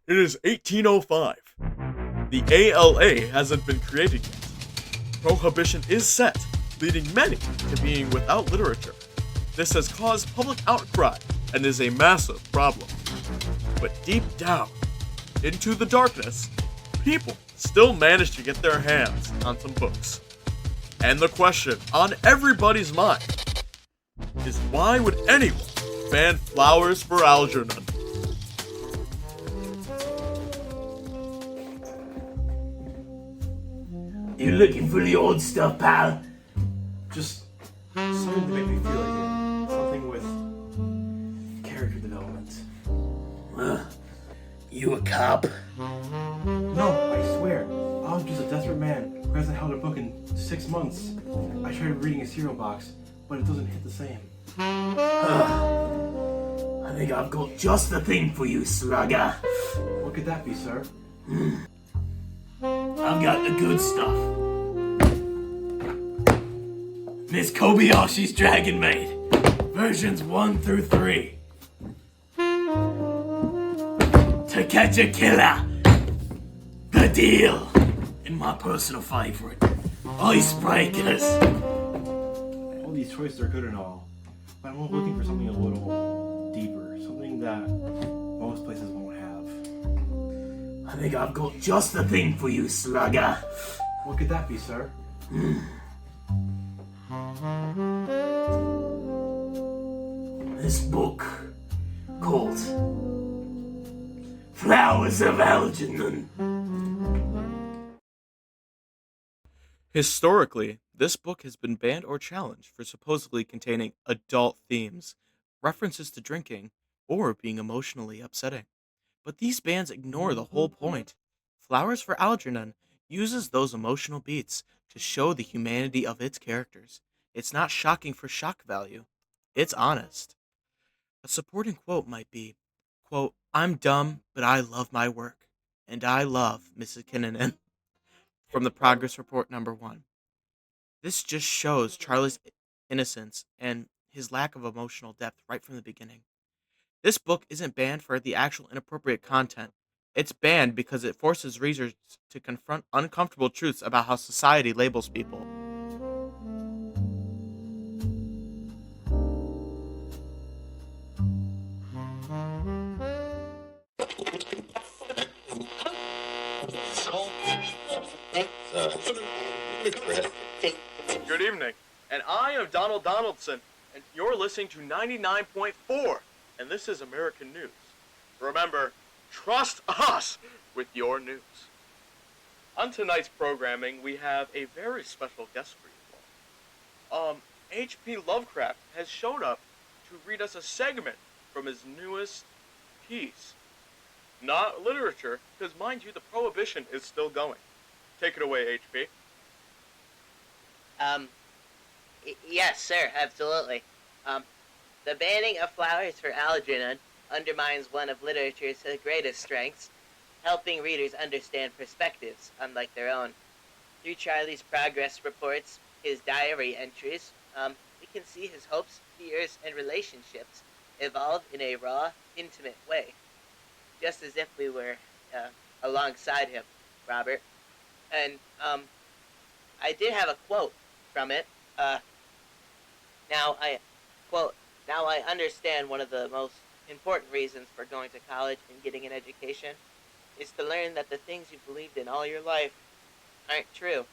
It is 1805. The ALA hasn't been created yet. Prohibition is set, leading many to being without literature. This has caused public outcry and is a massive problem. But deep down, into the darkness, people still manage to get their hands on some books. And the question on everybody's mind is, why would anyone ban Flowers for Algernon? You looking for the old stuff, pal? Just something to make me feel again. Something with character development. You a cop? No, I swear. I'm just a desperate man who hasn't held a book in 6 months. I tried reading a cereal box, but it doesn't hit the same. I think I've got just the thing for you, slugger. What could that be, sir? I've got the good stuff. Miss Kobayashi's Dragon Maid, versions 1 through 3. To Catch a Killer, The Deal, and my personal favorite, Icebreakers. All these choices are good and all, but I'm looking for something a little deeper. Something that most places won't have. I think I've got just the thing for you, slugger. What could that be, sir? This book called Flowers of Algernon. Historically, this book has been banned or challenged for supposedly containing adult themes, references to drinking, or being emotionally upsetting. But these bans ignore the whole point. Flowers for Algernon uses those emotional beats to show the humanity of its characters. It's not shocking for shock value. It's honest. A supporting quote might be, quote, "I'm dumb, but I love my work. And I love Mrs. Kinnanen." From the Progress Report #1. This just shows Charlie's innocence and his lack of emotional depth right from the beginning. This book isn't banned for the actual inappropriate content. It's banned because it forces readers to confront uncomfortable truths about how society labels people. Good evening, and I am Donald Donaldson, and you're listening to 99.4, and this is American News. Remember, trust us with your news. On tonight's programming, we have a very special guest for you all. H.P. Lovecraft has showed up to read us a segment from his newest piece. Not literature, because mind you, the prohibition is still going. Take it away, H.P. Yes, sir, absolutely. The banning of Flowers for Algernon undermines one of literature's greatest strengths, helping readers understand perspectives unlike their own. Through Charlie's progress reports, his diary entries, we can see his hopes, fears, and relationships evolve in a raw, intimate way, just as if we were alongside him, Robert. And I did have a quote from it. Now I understand one of the most important reasons for going to college and getting an education is to learn that the things you believed in all your life aren't true,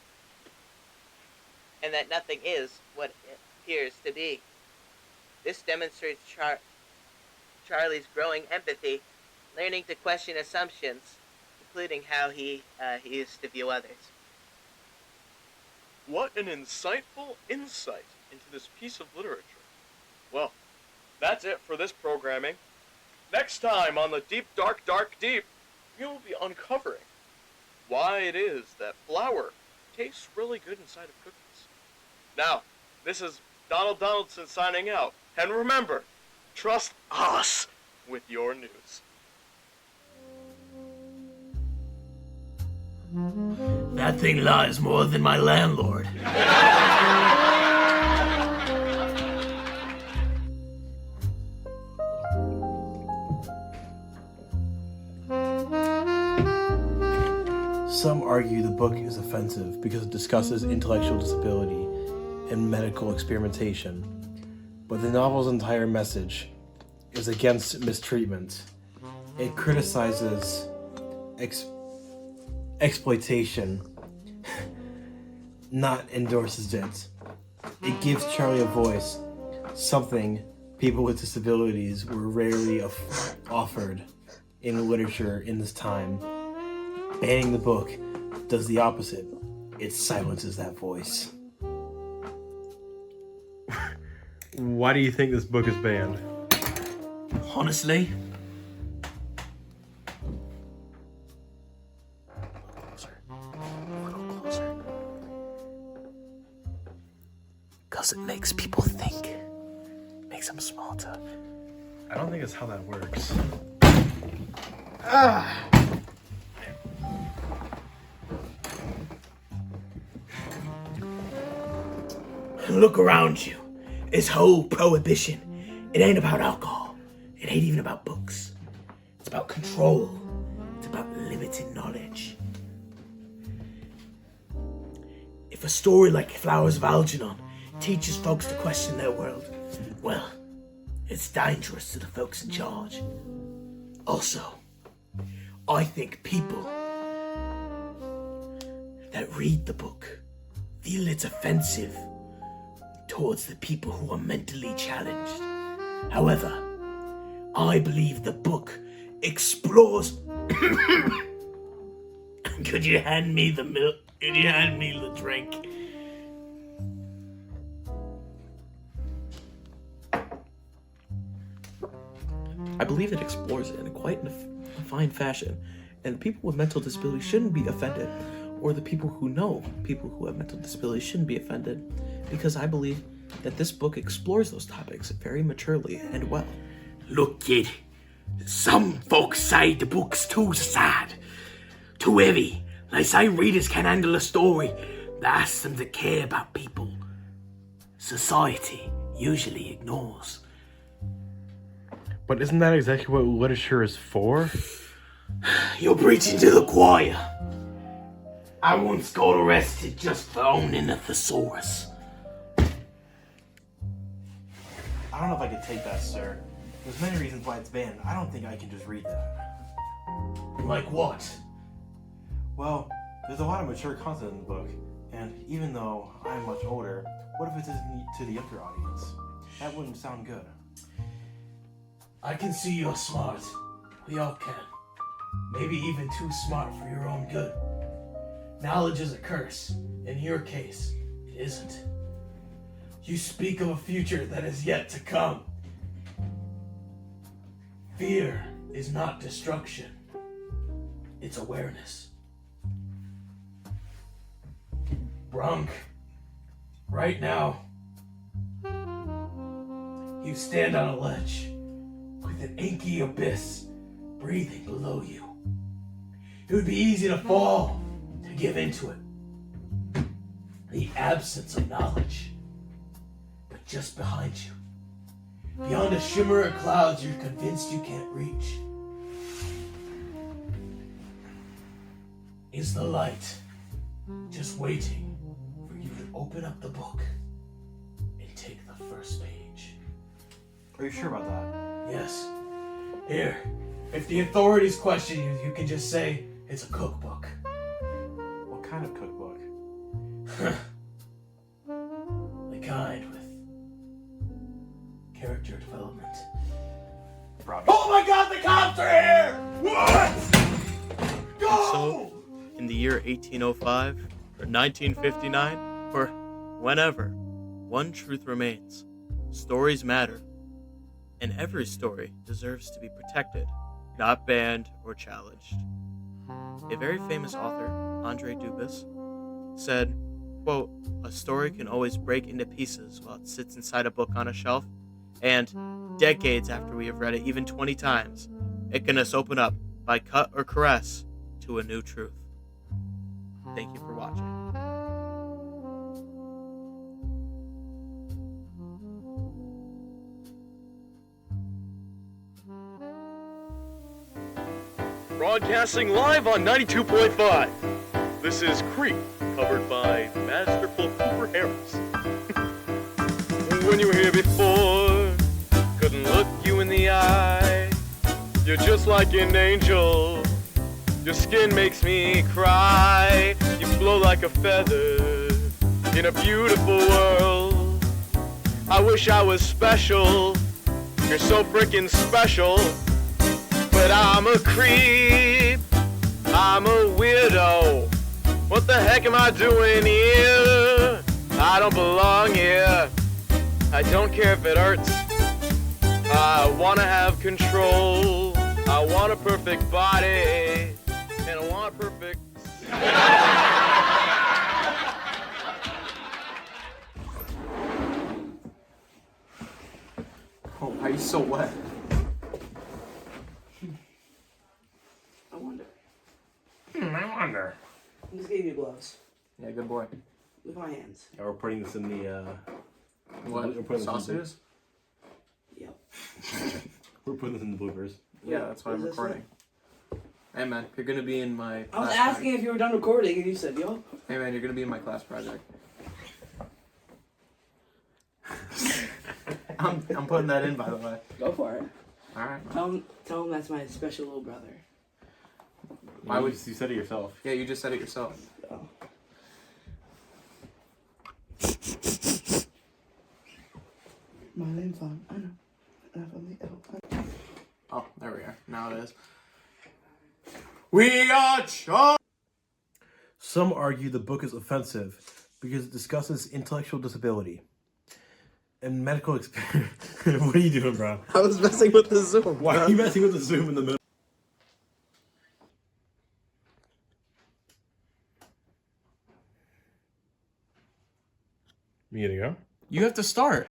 and that nothing is what it appears to be. This demonstrates Charlie's growing empathy, learning to question assumptions, including how he used to view others. What an insightful insight into this piece of literature. Well, that's it for this programming. Next time on the Deep Dark Dark Deep, we will be uncovering why it is that flour tastes really good inside of cookies. Now, this is Donald Donaldson signing out. And remember, trust us with your news. That thing lies more than my landlord. Some argue the book is offensive because it discusses intellectual disability and medical experimentation, but the novel's entire message is against mistreatment. It criticizes exploitation, not endorses it. It gives Charlie a voice, something people with disabilities were rarely offered in literature in this time. Banning the book does the opposite. It silences that voice. Why do you think this book is banned? Honestly, because it makes people think. Makes them smarter. I don't think it's how that works. Look around you. This whole prohibition, it ain't about alcohol. It ain't even about books. It's about control. It's about limited knowledge. If a story like Flowers of Algernon teaches folks to question their world, well, it's dangerous to the folks in charge. Also, I think people that read the book feel it's offensive towards the people who are mentally challenged. However, I believe the book explores. Could you hand me the milk? Could you hand me the drink? I believe it explores it in quite a fine fashion, and people with mental disabilities shouldn't be offended, or the people who know people who have mental disabilities shouldn't be offended, because I believe that this book explores those topics very maturely and well. Look, kid, some folks say the book's too sad, too heavy. They say readers can handle a story that asks them to care about people society usually ignores. But isn't that exactly what literature is for? You're preaching to the choir. I once got arrested just for owning a thesaurus. I don't know if I could take that, sir. There's many reasons why it's banned. I don't think I can just read that. Like what? Well, there's a lot of mature content in the book, and even though I'm much older, what if it isn't to the younger audience? That wouldn't sound good. I can see you're smart. We all can. Maybe even too smart for your own good. Knowledge is a curse. In your case, it isn't. You speak of a future that is yet to come. Fear is not destruction. It's awareness. Brunk, right now, you stand on a ledge with an inky abyss breathing below you. It would be easy to fall, to give into it. The absence of knowledge. But just behind you, beyond a shimmer of clouds you're convinced you can't reach, is the light, just waiting for you to open up the book and take the first page. Are you sure about that? Yes. Here, if the authorities question you, you can just say it's a cookbook. What kind of cookbook? The kind with character development. Probably. Oh my god, the cops are here! What? Go! So, in the year 1805, or 1959, or whenever, one truth remains. Stories matter. And every story deserves to be protected, not banned or challenged. A very famous author, Andre Dubus, said, quote, "A story can always break into pieces while it sits inside a book on a shelf, and decades after we have read it, even 20 times, it can just open up by cut or caress to a new truth." Thank you for watching. Broadcasting live on 92.5. This is Creep, covered by Masterful Cooper Harris. When you were here before, couldn't look you in the eye. You're just like an angel. Your skin makes me cry. You flow like a feather in a beautiful world. I wish I was special. You're so freaking special. But I'm a creep. I'm a weirdo. What the heck am I doing here? I don't belong here. I don't care if it hurts. I wanna have control. I want a perfect body. And I want a perfect... Oh, why are you so wet? I wonder. I wonder. I just gave you gloves. Yeah, good boy. Look at my hands. Yeah, we're putting this in the. What? We're putting Sausages? Yep. We're putting this in the bloopers. Yeah, that's why I'm What does that recording. Hey man, you're gonna be in my I was class asking if you were done recording, and you said, "Yo." Hey man, you're gonna be in my class project. I'm putting that in, by the way. Go for it. Alright. Tell him that's my special little brother. Why would you said it yourself? Yeah, you just said it yourself. Oh. My name's fine. I know. Enough of me. Oh, there we are. Now it is. We are charged! Some argue the book is offensive because it discusses intellectual disability and medical experience. What are you doing, bro? I was messing with the Zoom. Why are you messing with the Zoom in the middle? You gonna go? You have to start.